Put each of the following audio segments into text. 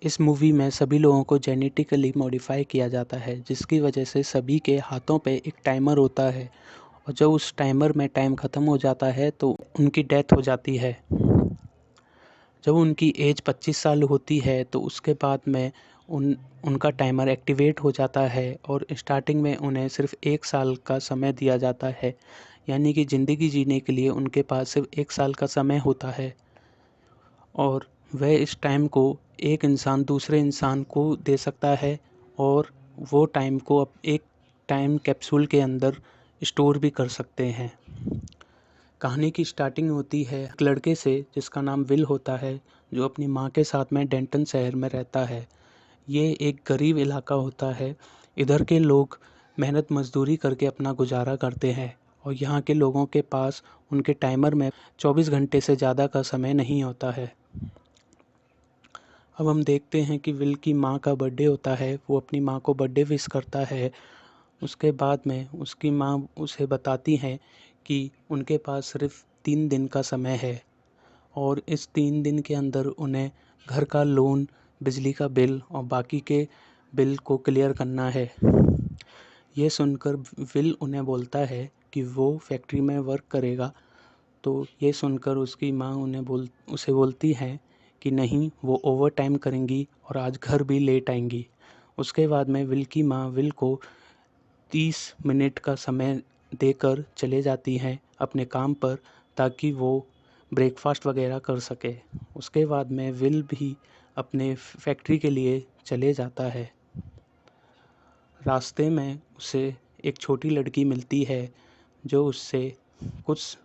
इस मूवी में सभी लोगों को जेनेटिकली मॉडिफाई किया जाता है, जिसकी वजह से सभी के हाथों पे एक टाइमर होता है और जब उस टाइमर में टाइम ख़त्म हो जाता है तो उनकी डेथ हो जाती है। जब उनकी एज 25 साल होती है तो उसके बाद में उनका टाइमर एक्टिवेट हो जाता है और स्टार्टिंग में उन्हें सिर्फ 1 साल का समय दिया जाता है, यानी कि ज़िंदगी जीने के लिए उनके पास सिर्फ 1 साल का समय होता है और वह इस टाइम को एक इंसान दूसरे इंसान को दे सकता है और वो टाइम को अब एक टाइम कैप्सूल के अंदर स्टोर भी कर सकते हैं। कहानी की स्टार्टिंग होती है एक लड़के से जिसका नाम विल होता है, जो अपनी माँ के साथ में डेंटन शहर में रहता है। ये एक गरीब इलाका होता है। इधर के लोग मेहनत मजदूरी करके अपना गुजारा करते हैं और यहाँ के लोगों के पास उनके टाइमर में 24 घंटे से ज़्यादा का समय नहीं होता है। अब हम देखते हैं कि विल की माँ का बर्थडे होता है। वो अपनी माँ को बर्थडे विश करता है। उसके बाद में उसकी माँ उसे बताती हैं कि उनके पास सिर्फ 3 दिन का समय है और इस 3 दिन के अंदर उन्हें घर का लोन, बिजली का बिल और बाकी के बिल को क्लियर करना है। ये सुनकर विल उन्हें बोलता है कि वो फैक्ट्री में वर्क करेगा। तो ये सुनकर उसकी माँ उसे बोलती है कि नहीं, वो ओवर टाइम करेंगी और आज घर भी लेट आएंगी। उसके बाद में विल की माँ विल को 30 मिनट का समय देकर चले जाती हैं अपने काम पर, ताकि वो ब्रेकफास्ट वगैरह कर सके। उसके बाद में विल भी अपने फैक्ट्री के लिए चले जाता है। रास्ते में उसे एक छोटी लड़की मिलती है जो उससे कुछ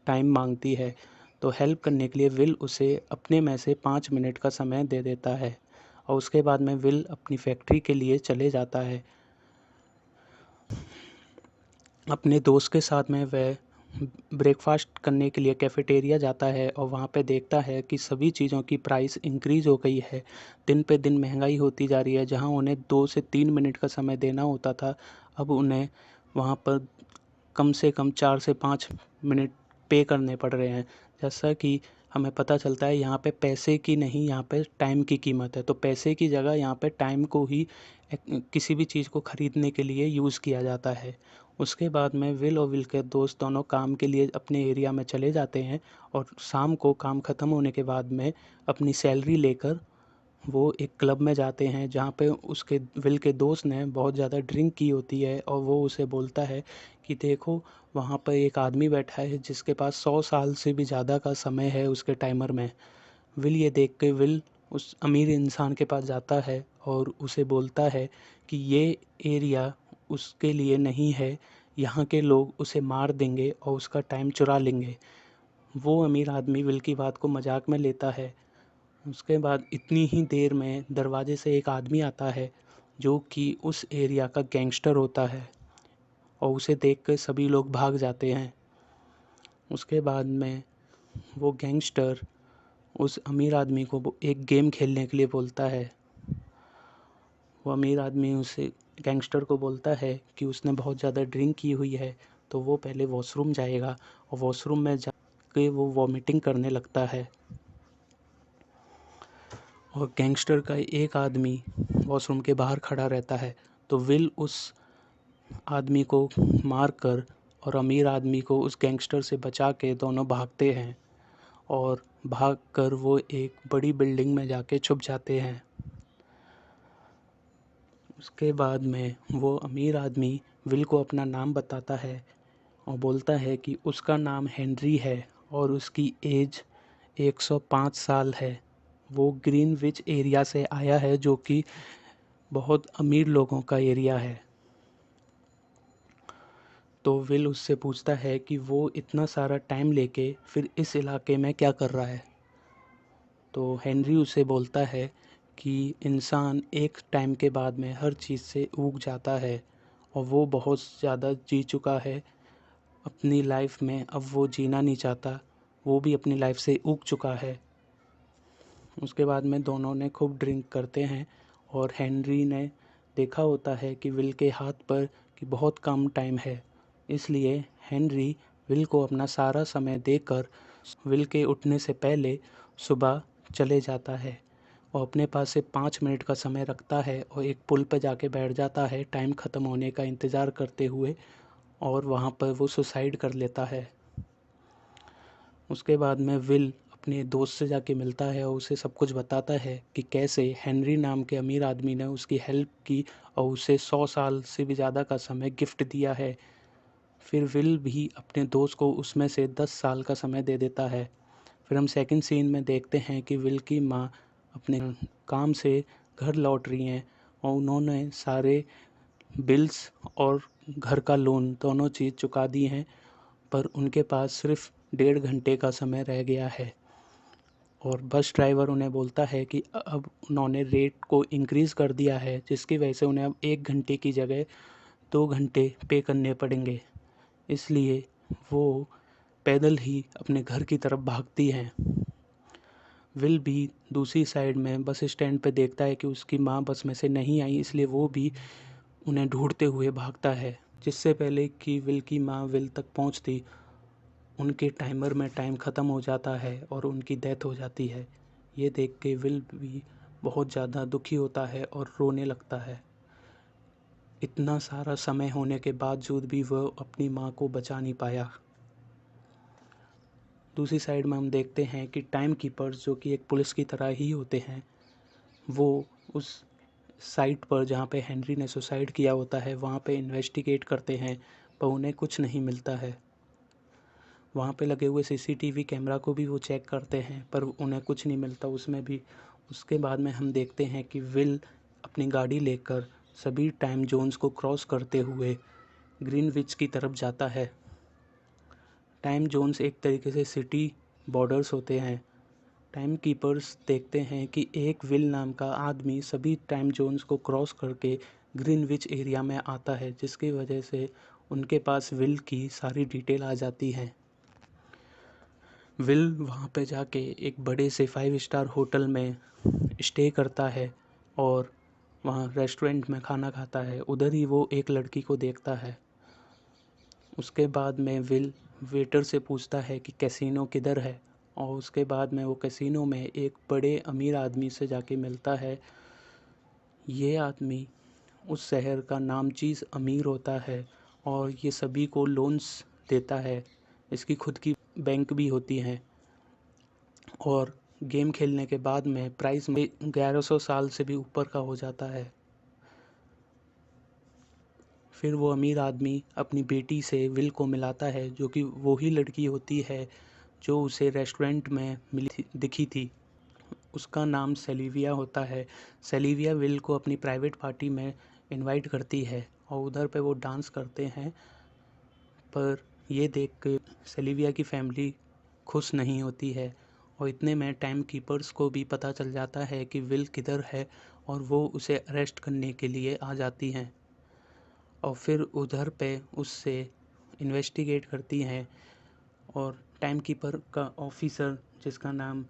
टाइम मांगती है। तो हेल्प करने के लिए विल उसे अपने में से 5 मिनट का समय दे देता है और उसके बाद में विल अपनी फैक्ट्री के लिए चले जाता है। अपने दोस्त के साथ में वह ब्रेकफास्ट करने के लिए कैफ़ेटेरिया जाता है और वहाँ पे देखता है कि सभी चीज़ों की प्राइस इंक्रीज़ हो गई है। दिन पे दिन महंगाई होती जा रही है। जहाँ उन्हें 2 से 3 मिनट का समय देना होता था, अब उन्हें वहाँ पर कम से कम 4 से 5 मिनट पे करने पड़ रहे हैं। जैसा कि हमें पता चलता है यहाँ पे पैसे की नहीं, यहाँ पे टाइम की कीमत है। तो पैसे की जगह यहाँ पे टाइम को ही किसी भी चीज़ को ख़रीदने के लिए यूज़ किया जाता है। उसके बाद में विल और विल के दोस्त दोनों काम के लिए अपने एरिया में चले जाते हैं और शाम को काम ख़त्म होने के बाद में अपनी सैलरी लेकर वो एक क्लब में जाते हैं, जहाँ पे उसके विल के दोस्त ने बहुत ज़्यादा ड्रिंक की होती है और वो उसे बोलता है कि देखो, वहाँ पर एक आदमी बैठा है जिसके पास 100 साल से भी ज़्यादा का समय है उसके टाइमर में। विल ये देख के विल उस अमीर इंसान के पास जाता है और उसे बोलता है कि ये एरिया उसके लिए नहीं है, यहाँ के लोग उसे मार देंगे और उसका टाइम चुरा लेंगे। वो अमीर आदमी विल की बात को मजाक में लेता है। उसके बाद इतनी ही देर में दरवाजे से एक आदमी आता है जो कि उस एरिया का गैंगस्टर होता है और उसे देख कर सभी लोग भाग जाते हैं। उसके बाद में वो गैंगस्टर उस अमीर आदमी को वो एक गेम खेलने के लिए बोलता है। वो अमीर आदमी उसे गैंगस्टर को बोलता है कि उसने बहुत ज़्यादा ड्रिंक की हुई है, तो वो पहले वॉशरूम जाएगा और वॉशरूम में जाके वो वॉमिटिंग करने लगता है और गैंगस्टर का एक आदमी वॉशरूम के बाहर खड़ा रहता है। तो विल उस आदमी को मार कर और अमीर आदमी को उस गैंगस्टर से बचा के दोनों भागते हैं और भागकर वो एक बड़ी बिल्डिंग में जाके छुप जाते हैं। उसके बाद में वो अमीर आदमी विल को अपना नाम बताता है और बोलता है कि उसका नाम हेनरी है और उसकी एज 105 साल है। वो ग्रीनविच एरिया से आया है, जो कि बहुत अमीर लोगों का एरिया है। तो विल उससे पूछता है कि वो इतना सारा टाइम लेके फिर इस इलाके में क्या कर रहा है। तो हेनरी उसे बोलता है कि इंसान एक टाइम के बाद में हर चीज़ से ऊब जाता है और वो बहुत ज़्यादा जी चुका है अपनी लाइफ में, अब वो जीना नहीं चाहता। वो भी अपनी लाइफ से ऊब चुका है। उसके बाद में दोनों ने खूब ड्रिंक करते हैं और हेनरी ने देखा होता है कि विल के हाथ पर कि बहुत कम टाइम है, इसलिए हेनरी विल को अपना सारा समय देकर विल के उठने से पहले सुबह चले जाता है। और अपने पास से 5 मिनट का समय रखता है और एक पुल पर जाके बैठ जाता है टाइम ख़त्म होने का इंतज़ार करते हुए, और वहाँ पर वो सुसाइड कर लेता है। उसके बाद में विल अपने दोस्त से जाके मिलता है और उसे सब कुछ बताता है कि कैसे हेनरी नाम के अमीर आदमी ने उसकी हेल्प की और उसे 100 साल से भी ज़्यादा का समय गिफ्ट दिया है। फिर विल भी अपने दोस्त को उसमें से 10 साल का समय दे देता है। फिर हम सेकंड सीन में देखते हैं कि विल की माँ अपने काम से घर लौट रही हैं और उन्होंने सारे बिल्स और घर का लोन दोनों चीज़ चुका दी हैं, पर उनके पास सिर्फ 1.5 घंटे का समय रह गया है। और बस ड्राइवर उन्हें बोलता है कि अब उन्होंने रेट को इंक्रीज़ कर दिया है, जिसकी वजह से उन्हें अब 1 घंटे की जगह 2 घंटे पे करने पड़ेंगे। इसलिए वो पैदल ही अपने घर की तरफ भागती हैं। विल भी दूसरी साइड में बस स्टैंड पे देखता है कि उसकी माँ बस में से नहीं आई, इसलिए वो भी उन्हें ढूंढते हुए भागता है। जिससे पहले कि विल की माँ विल तक पहुँचती, उनके टाइमर में टाइम ख़त्म हो जाता है और उनकी डेथ हो जाती है। ये देख के विल भी बहुत ज़्यादा दुखी होता है और रोने लगता है। इतना सारा समय होने के बावजूद भी वह अपनी माँ को बचा नहीं पाया। दूसरी साइड में हम देखते हैं कि टाइम कीपर्स, जो कि एक पुलिस की तरह ही होते हैं, वो उस साइट पर जहाँ पे हेनरी ने सुसाइड किया होता है वहाँ पे इन्वेस्टिगेट करते हैं, पर उन्हें कुछ नहीं मिलता है। वहाँ पे लगे हुए सीसीटीवी कैमरा को भी वो चेक करते हैं, पर उन्हें कुछ नहीं मिलता उसमें भी। उसके बाद में हम देखते हैं कि विल अपनी गाड़ी लेकर सभी टाइम जोन्स को क्रॉस करते हुए ग्रीनविच की तरफ जाता है। टाइम जोन्स एक तरीके से सिटी बॉर्डर्स होते हैं। टाइम कीपर्स देखते हैं कि एक विल नाम का आदमी सभी टाइम जोन्स को क्रॉस करके ग्रीनविच एरिया में आता है, जिसकी वजह से उनके पास विल की सारी डिटेल आ जाती है। विल वहाँ पे जाके एक बड़े से 5 स्टार होटल में स्टे करता है और वहाँ रेस्टोरेंट में खाना खाता है। उधर ही वो एक लड़की को देखता है। उसके बाद में विल वेटर से पूछता है कि कैसीनो किधर है, और उसके बाद में वो कैसीनो में एक बड़े अमीर आदमी से जाके मिलता है। ये आदमी उस शहर का नामचीज अमीर होता है और ये सभी को लोन्स देता है। इसकी खुद की बैंक भी होती हैं और गेम खेलने के बाद में प्राइस में 1100 साल से भी ऊपर का हो जाता है। फिर वो अमीर आदमी अपनी बेटी से विल को मिलाता है, जो कि वो ही लड़की होती है जो उसे रेस्टोरेंट में दिखी थी। उसका नाम सेलिविया होता है। सेलिविया विल को अपनी प्राइवेट पार्टी में इनवाइट करती है और उधर पे वो डांस करते हैं, पर ये देख के सेलिविया की फैमिली खुश नहीं होती है। और इतने में टाइम कीपर्स को भी पता चल जाता है कि विल किधर है और वो उसे अरेस्ट करने के लिए आ जाती हैं और फिर उधर पे उससे इन्वेस्टिगेट करती हैं। और टाइम कीपर का ऑफिसर, जिसका नाम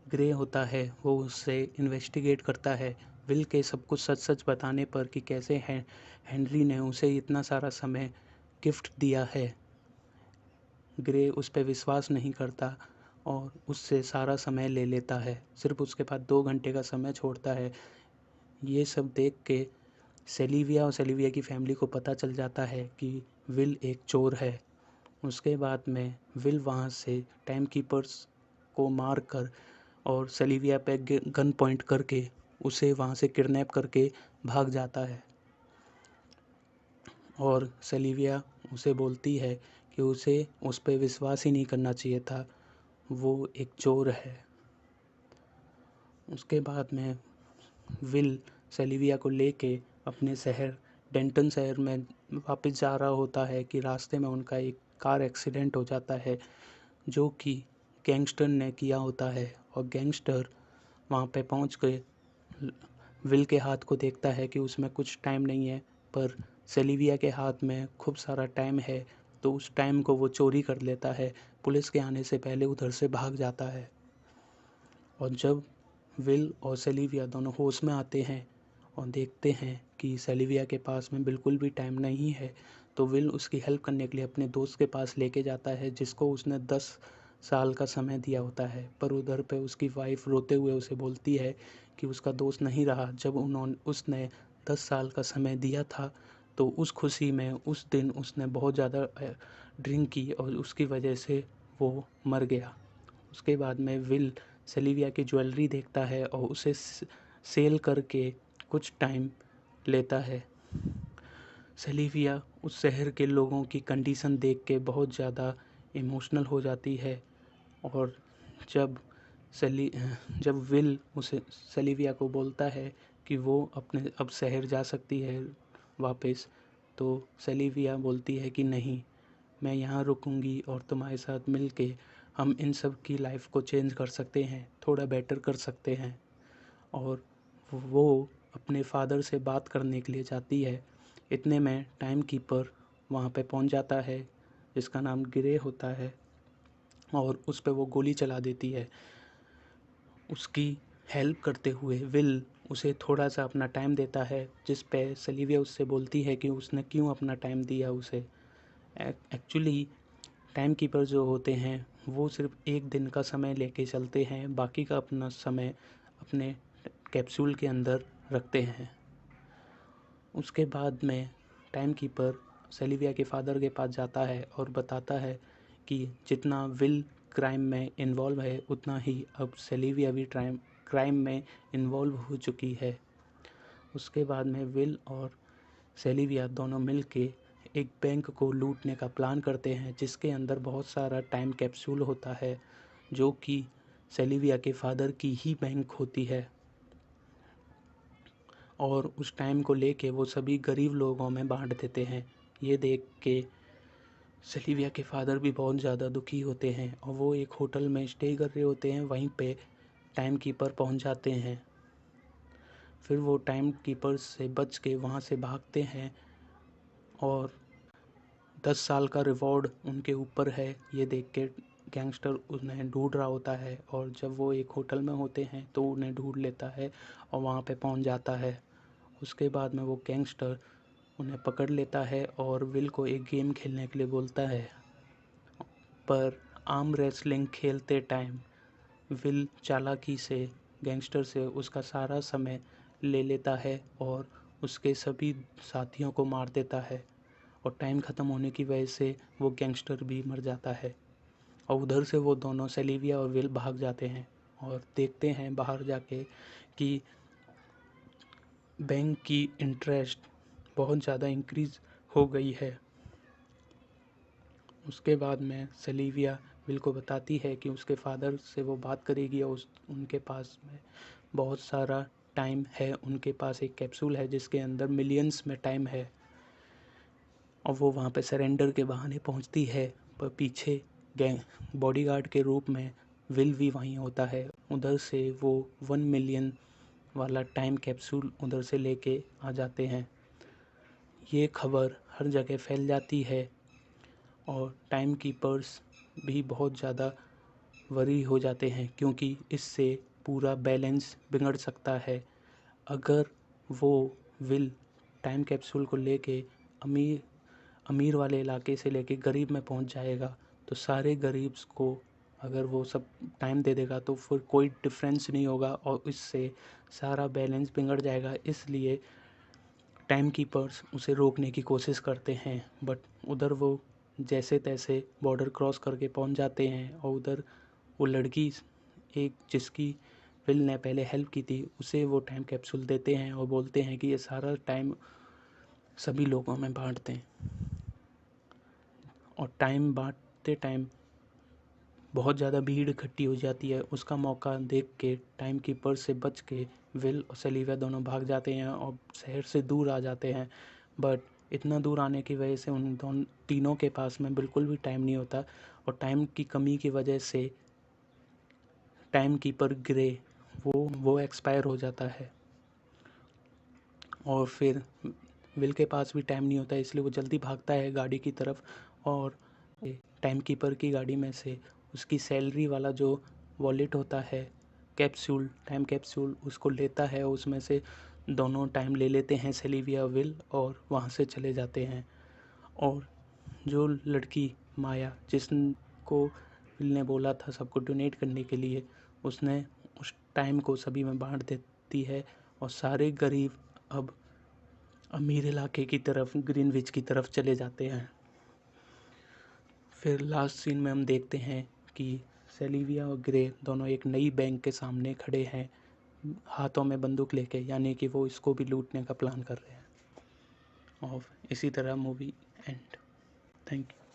ग्रे होता है, वो उससे इन्वेस्टिगेट करता है विल के सब कुछ सच सच बताने पर कि कैसे हेनरी ने उसे इतना सारा समय गिफ्ट दिया है। ग्रे उस पर विश्वास नहीं करता और उससे सारा समय ले लेता है, सिर्फ उसके पास 2 घंटे का समय छोड़ता है। ये सब देख के सेलिविया और सेलिविया की फैमिली को पता चल जाता है कि विल एक चोर है। उसके बाद में विल वहाँ से टाइम कीपर्स को मार कर और सेलिविया पे गन पॉइंट करके उसे वहाँ से किडनैप करके भाग जाता है। और सेलिविया उसे बोलती है कि उसे उस पर विश्वास ही नहीं करना चाहिए था, वो एक चोर है। उसके बाद में विल सेलिविया को लेके अपने शहर डेंटन शहर में वापस जा रहा होता है कि रास्ते में उनका एक कार एक्सीडेंट हो जाता है, जो कि गैंगस्टर ने किया होता है। और गैंगस्टर वहाँ पे पहुँच के विल के हाथ को देखता है कि उसमें कुछ टाइम नहीं है, पर सेलिविया के हाथ में खूब सारा टाइम है, तो उस टाइम को वो चोरी कर लेता है। पुलिस के आने से पहले उधर से भाग जाता है। और जब विल और सेलिविया दोनों होश में आते हैं और देखते हैं कि सेलिविया के पास में बिल्कुल भी टाइम नहीं है, तो विल उसकी हेल्प करने के लिए अपने दोस्त के पास लेके जाता है, जिसको उसने 10 साल का समय दिया होता है, पर उधर पे उसकी वाइफ रोते हुए उसे बोलती है कि उसका दोस्त नहीं रहा। जब उसने 10 साल का समय दिया था, तो उस खुशी में उस दिन उसने बहुत ज़्यादा ड्रिंक की और उसकी वजह से वो मर गया। उसके बाद में विल सेलिविया की ज्वेलरी देखता है और उसे सेल करके कुछ टाइम लेता है। सेलिविया उस शहर के लोगों की कंडीशन देख के बहुत ज़्यादा इमोशनल हो जाती है और जब सेली जब विल उसे सेलिविया को बोलता है कि वो अपने अब शहर जा सकती है वापस, तो सेलिविया बोलती है कि नहीं, मैं यहाँ रुकूंगी और तुम्हारे साथ मिलके हम इन सब की लाइफ को चेंज कर सकते हैं, थोड़ा बेटर कर सकते हैं। और वो अपने फादर से बात करने के लिए जाती है। इतने में टाइम कीपर वहाँ पे पहुँच जाता है, जिसका नाम ग्रे होता है, और उस पे वो गोली चला देती है। उसकी हेल्प करते हुए विल उसे थोड़ा सा अपना टाइम देता है, जिस पे सेलिविया उससे बोलती है कि उसने क्यों अपना टाइम दिया उसे। एक्चुअली टाइम कीपर जो होते हैं वो सिर्फ एक दिन का समय लेके चलते हैं, बाकी का अपना समय अपने कैप्सूल के अंदर रखते हैं। उसके बाद में टाइम कीपर सेलिविया के फादर के पास जाता है और बताता है कि जितना विल क्राइम में इन्वॉल्व है, उतना ही अब सेलिविया भी क्राइम में इन्वॉल्व हो चुकी है। उसके बाद में विल और सेलिविया दोनों मिलके एक बैंक को लूटने का प्लान करते हैं, जिसके अंदर बहुत सारा टाइम कैप्सूल होता है, जो कि सेलिविया के फादर की ही बैंक होती है। और उस टाइम को लेके वो सभी गरीब लोगों में बांट देते हैं। ये देख के सेलिविया के फादर भी बहुत ज़्यादा दुखी होते हैं और वो एक होटल में स्टे कर रहे होते हैं। वहीं पे टाइम कीपर पहुंच जाते हैं। फिर वो टाइम कीपर से बच के वहाँ से भागते हैं और 10 साल का रिवॉर्ड उनके ऊपर है। ये देख के गैंगस्टर उन्हें ढूंढ रहा होता है, और जब वो एक होटल में होते हैं तो उन्हें ढूंढ लेता है और वहाँ पे पहुँच जाता है। उसके बाद में वो गैंगस्टर उन्हें पकड़ लेता है और विल को एक गेम खेलने के लिए बोलता है, पर आर्म रेसलिंग खेलते टाइम विल चालाकी से गैंगस्टर से उसका सारा समय ले लेता है और उसके सभी साथियों को मार देता है, और टाइम ख़त्म होने की वजह से वो गैंगस्टर भी मर जाता है। और उधर से वो दोनों सेलिविया और विल भाग जाते हैं और देखते हैं बाहर जाके कि बैंक की इंटरेस्ट बहुत ज़्यादा इंक्रीज़ हो गई है। उसके बाद में सेलिविया विल को बताती है कि उसके फादर से वो बात करेगी और उनके पास में बहुत सारा टाइम है। उनके पास एक कैप्सूल है जिसके अंदर मिलियंस में टाइम है, और वो वहाँ पे सरेंडर के बहाने पहुँचती है, पर पीछे गैंग बॉडीगार्ड के रूप में विल भी वहीं होता है। उधर से वो 1 मिलियन वाला टाइम कैप्सूल उधर से लेके आ जाते हैं। ये खबर हर जगह फैल जाती है और टाइम कीपर्स भी बहुत ज़्यादा वरी हो जाते हैं, क्योंकि इससे पूरा बैलेंस बिगड़ सकता है। अगर वो विल टाइम कैप्सूल को लेके अमीर अमीर वाले इलाके से लेके गरीब में पहुंच जाएगा, तो सारे गरीब्स को अगर वो सब टाइम दे देगा तो फिर कोई डिफरेंस नहीं होगा और इससे सारा बैलेंस बिगड़ जाएगा। इसलिए टाइम कीपर्स उसे रोकने की कोशिश करते हैं, बट उधर वो जैसे तैसे बॉर्डर क्रॉस करके पहुंच जाते हैं, और उधर वो लड़की एक जिसकी विल ने पहले हेल्प की थी, उसे वो टाइम कैप्सूल देते हैं और बोलते हैं कि ये सारा टाइम सभी लोगों में बांट दें। और टाइम बांटते टाइम बहुत ज़्यादा भीड़ इकट्ठी हो जाती है। उसका मौका देख के टाइम कीपर से बच के विल और सेलिविया दोनों भाग जाते हैं और शहर से दूर आ जाते हैं। बट इतना दूर आने की वजह से उन दोनों तीनों के पास में बिल्कुल भी टाइम नहीं होता, और टाइम की कमी की वजह से टाइम कीपर ग्रे वो एक्सपायर हो जाता है। और फिर विल के पास भी टाइम नहीं होता, इसलिए वो जल्दी भागता है गाड़ी की तरफ, और टाइम कीपर की गाड़ी में से उसकी सैलरी वाला जो वॉलेट होता है, टाइम कैप्सूल उसको लेता है। उसमें से दोनों टाइम ले लेते हैं, सेलिविया विल, और वहाँ से चले जाते हैं। और जो लड़की माया जिसको विल ने बोला था सबको डोनेट करने के लिए, उसने उस टाइम को सभी में बांट देती है और सारे गरीब अब अमीर इलाके की तरफ, ग्रीनविच की तरफ चले जाते हैं। फिर लास्ट सीन में हम देखते हैं कि सेलिविया और ग्रे दोनों एक नई बैंक के सामने खड़े हैं, हाथों में बंदूक लेके, यानी कि वो इसको भी लूटने का प्लान कर रहे हैं। और इसी तरह मूवी एंड। Thank you.